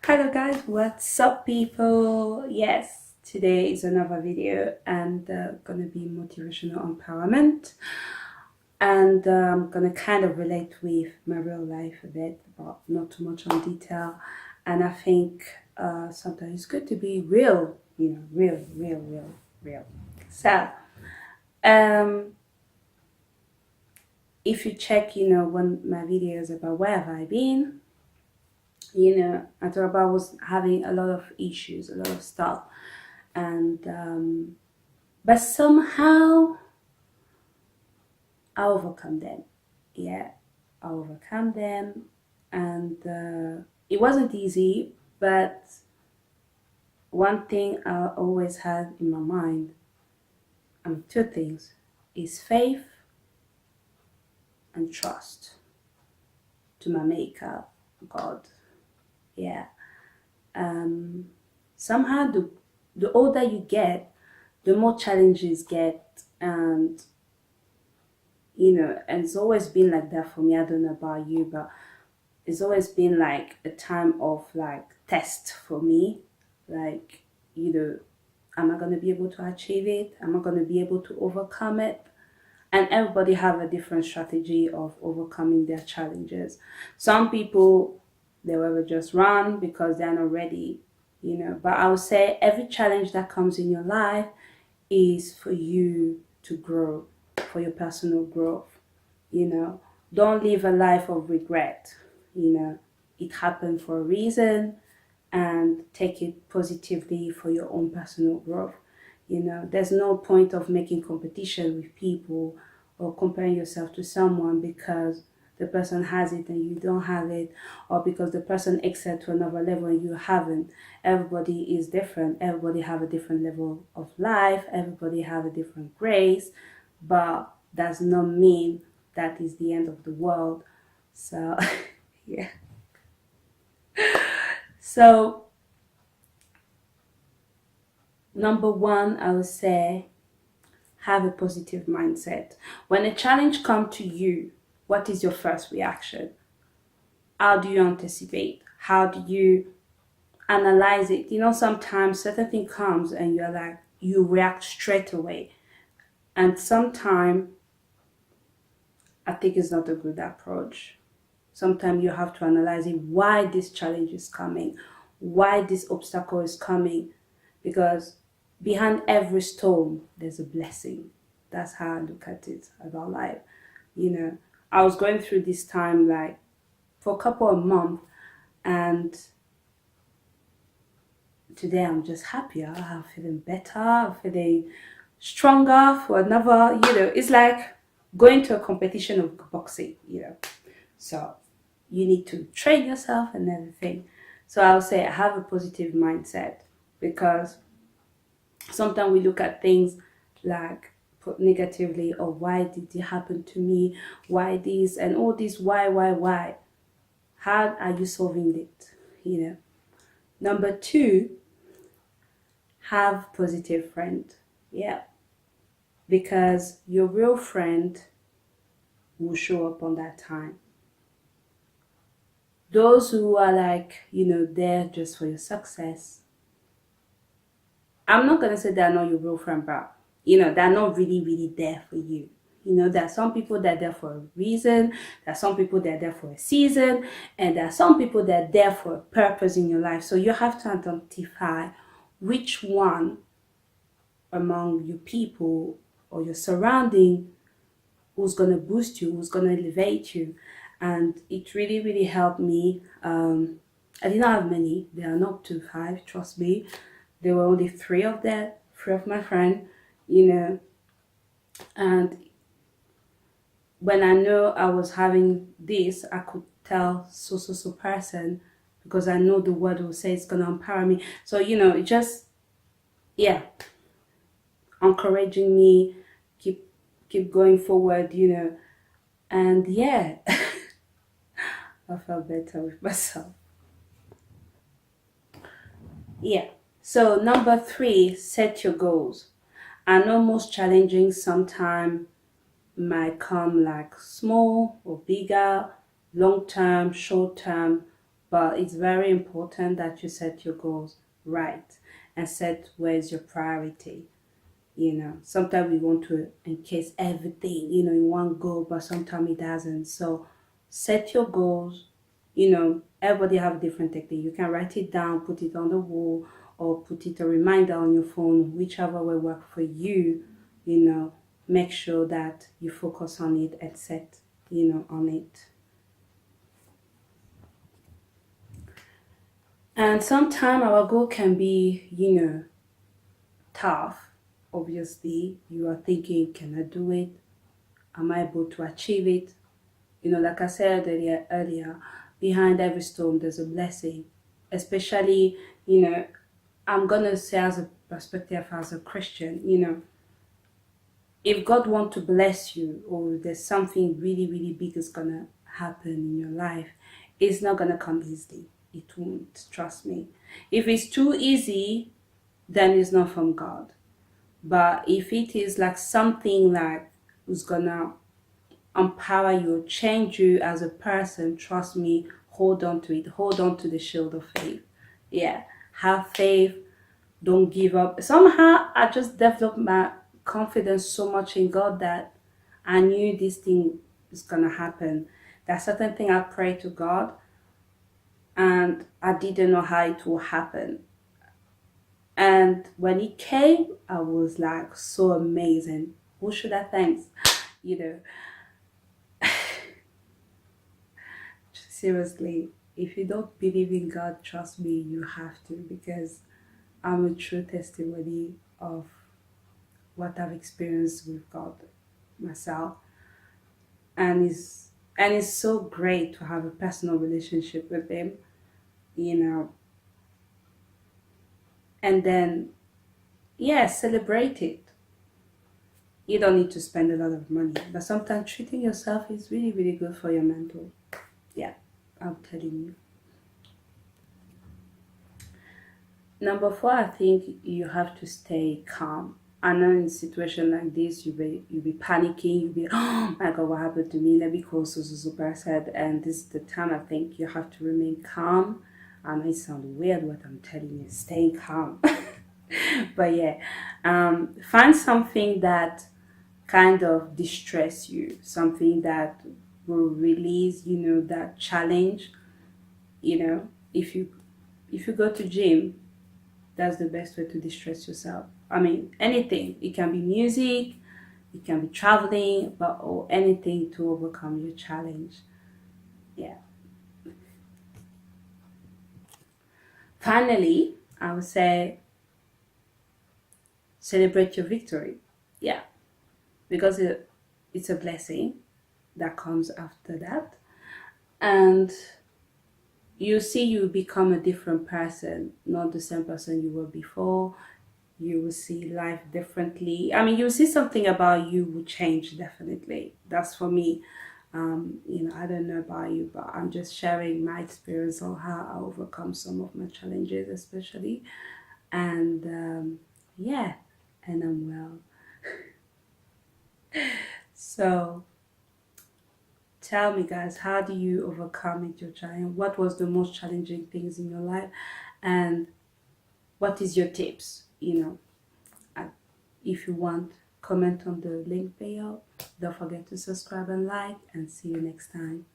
Hello guys, what's up people? Yes, today is another video and gonna be motivational empowerment, and I'm gonna kind of relate with my real life a bit, but not too much on detail. And I think sometimes it's good to be real, real. So um if you check, one my videos about where have I been, I thought about was having a lot of issues, a lot of stuff, and but somehow I overcome them. Yeah, I overcome them, and it wasn't easy. But one thing I always had in my mind, two things, is faith and trust to my Maker, God. Yeah. Somehow the older you get, the more challenges get, and and it's always been like that for me. I don't know about you, but it's always been like a time of like test for me. Like, am I gonna be able to achieve it? Am I gonna be able to overcome it? And everybody have a different strategy of overcoming their challenges. Some people, they will just run because they're not ready, But I would say every challenge that comes in your life is for you to grow, for your personal growth, Don't live a life of regret, It happened for a reason, and take it positively for your own personal growth. There's no point of making competition with people or comparing yourself to someone because the person has it and you don't have it, or because the person excelled to another level and you haven't. Everybody is different. Everybody have a different level of life. Everybody have a different grace, but does not mean that is the end of the world. So, yeah. So, number one, I would say have a positive mindset. When a challenge comes to you, what is your first reaction? How do you anticipate? How do you analyze it? Sometimes certain thing comes and you're like, you react straight away. And sometimes I think it's not a good approach. Sometimes you have to analyze it, why this challenge is coming, why this obstacle is coming, because behind every storm, there's a blessing. That's how I look at it about life. I was going through this time like for a couple of months, and today I'm just happier. I'm feeling better. I'm feeling stronger for another, it's like going to a competition of boxing, So you need to train yourself and everything. So I'll say have a positive mindset, because sometimes we look at things like put negatively, or why did it happen to me, why this and all this, why, how are you solving it? Number two, have positive friend. Yeah, because your real friend will show up on that time. Those who are like, there just for your success, I'm not gonna say they're not your real friend, but they're not really there for you. There are some people that are there for a reason, there are some people that are there for a season, and there are some people that are there for a purpose in your life. So you have to identify which one among your people or your surrounding who's gonna boost you, who's gonna elevate you. And it really helped me. I did not have many, they are not to 5, trust me. There were only three of my friends, and when I know I was having this, I could tell so person, because I know the word will say it's gonna empower me. So it just, yeah, encouraging me, keep going forward, and yeah, I felt better with myself. Yeah. So number three, set your goals. I know most challenging sometimes might come like small or bigger, long term, short term, but it's very important that you set your goals right and set where's your priority. Sometimes we want to encase everything, in one goal, but sometimes it doesn't. So set your goals. Everybody have a different technique. You can write it down, put it on the wall, or put it a reminder on your phone, whichever will work for you. Make sure that you focus on it and set, on it. And sometimes our goal can be, tough. Obviously, you are thinking, can I do it? Am I able to achieve it? Like I said earlier, behind every storm there's a blessing. Especially, I'm gonna say as a perspective as a Christian, if God want to bless you, or there's something really, really big is gonna happen in your life, it's not gonna come easily. It won't, trust me. If it's too easy, then it's not from God. But if it is like something like who's gonna empower you, change you as a person, trust me, hold on to it. Hold on to the shield of faith. Yeah, have faith. Don't give up. Somehow I just developed my confidence so much in God that I knew this thing is gonna happen. That certain thing I prayed to God and I didn't know how it will happen. And when it came, I was like so amazing. Who should I thank? Seriously, if you don't believe in God, trust me, you have to, because I'm a true testimony of what I've experienced with God myself. And it's so great to have a personal relationship with Him, you know, and then, yeah, celebrate it. You don't need to spend a lot of money, but sometimes treating yourself is really, really good for your mental. Yeah, I'm telling you. Number four, I think you have to stay calm. I know in a situation like this, you be panicking, you be, oh my God, what happened to me? Let me call so person. And this is the time I think you have to remain calm. I know it sounds weird what I'm telling you, stay calm. But yeah, find something that kind of distress you, something that will release, that challenge. If you go to gym, that's the best way to distress yourself. I mean, anything. It can be music, it can be traveling, or anything to overcome your challenge. Yeah. Finally, I would say celebrate your victory. Yeah, because it's a blessing that comes after that. And you become a different person, not the same person you were before. You will see life differently. I mean, you'll see something about you will change, definitely. That's for me. I don't know about you, but I'm just sharing my experience on how I overcome some of my challenges, especially. And yeah, and I'm well. So tell me, guys, how do you overcome it, your challenge? What was the most challenging things in your life? And what is your tips? If you want, comment on the link below. Don't forget to subscribe and like, and see you next time.